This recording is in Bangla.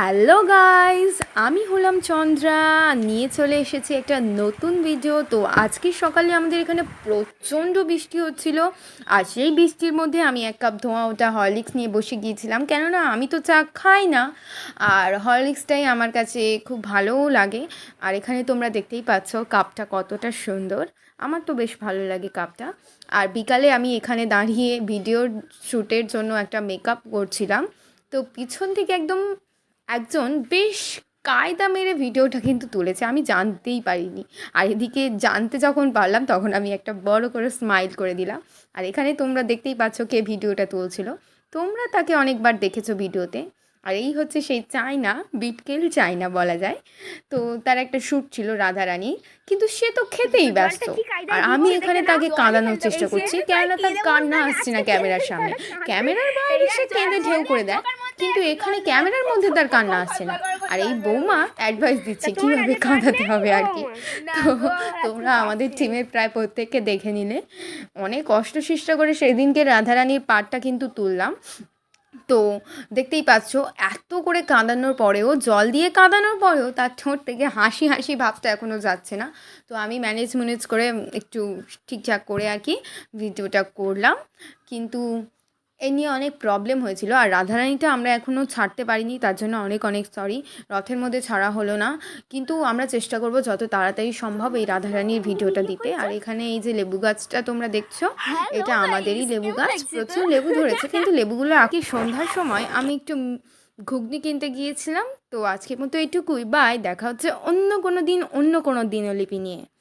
হ্যালো গাইস, আমি হলাম চন্দ্রা, নিয়ে চলে এসেছি একটা নতুন ভিডিও। তো আজকে সকালে আমাদের এখানে প্রচণ্ড বৃষ্টি হচ্ছিল, আর সেই বৃষ্টির মধ্যে আমি এক কাপ ধোঁয়া ওটা হরলিক্স নিয়ে বসে গিয়েছিলাম, কেননা আমি তো চা খাই না, আর হরলিক্সটাই আমার কাছে খুব ভালোও লাগে। আর এখানে তোমরা দেখতেই পাচ্ছ কাপটা কতটা সুন্দর, আমার তো বেশ ভালো লাগে কাপটা। আর বিকালে আমি এখানে দাঁড়িয়ে ভিডিও শ্যুটের জন্য একটা মেকআপ করছিলাম, তো পিছন থেকে একজন বেশ কায়দা মেরে ভিডিওটা কিন্তু তুলেছে, আমি জানতেই পারিনি। আর এদিকে জানতে যখন পারলাম তখন আমি একটা বড় করে স্মাইল করে দিলাম। আর এখানে তোমরা দেখতেই পাচ্ছ কে ভিডিওটা তুলছিল, তোমরা তাকে অনেকবার দেখেছো ভিডিওতে। আর এই হচ্ছে সেই চায়না, বিটকেল চায়না বলা যায়। তো তার একটা শ্যুট ছিল রাধারানী, কিন্তু সে তো খেতেই ব্যস্ত। আর আমি এখানে তাকে কাঁদানোর চেষ্টা করছি, কেননা তার কান্না আসছে না ক্যামেরার সামনে। ক্যামেরার বাইরে সে কেঁদে ঢেউ করে দেয়, কিন্তু এখানে ক্যামেরার মধ্যে তার কান্না আসছে না। আর এই বৌমা অ্যাডভাইস দিচ্ছে কীভাবে কাঁদাতে হবে আর কি। তো তোমরা আমাদের টিমের প্রায় প্রত্যেককে দেখে নিলে, অনেক কষ্টসিষ্ট করে সেদিনকে রাধারানীর পার্টটা কিন্তু তুললাম। তো দেখতেই পাচ্ছ এত করে কাঁদানোর পরেও, জল দিয়ে কাঁদানোর পরেও তার ঠোঁট থেকে হাসি হাসি ভাবটা এখনও যাচ্ছে না। তো আমি ম্যানেজ করে একটু ঠিকঠাক করে আর কি ভিডিওটা করলাম, কিন্তু এই নিয়ে অনেক প্রবলেম হয়েছিল। আর রাধারানীটা আমরা এখনও ছাড়তে পারিনি, তার জন্য অনেক অনেক সরি। রথের মধ্যে ছাড়া হলো না, কিন্তু আমরা চেষ্টা করব যত তাড়াতাড়ি সম্ভব এই রাধারানীর ভিডিওটা দিতে। আর এখানে এই যে লেবু গাছটা তোমরা দেখছো, এটা আমাদেরই লেবু গাছ, প্রচুর লেবু ধরেছে, কিন্তু লেবুগুলো আগে সন্ধ্যার সময় আমি একটু ঘুগনি কিনতে গিয়েছিলাম। তো আজকের মতো এইটুকুই, বাই, দেখা হচ্ছে অন্য কোনো দিন অন্য কোনো দিনলিপি নিয়ে।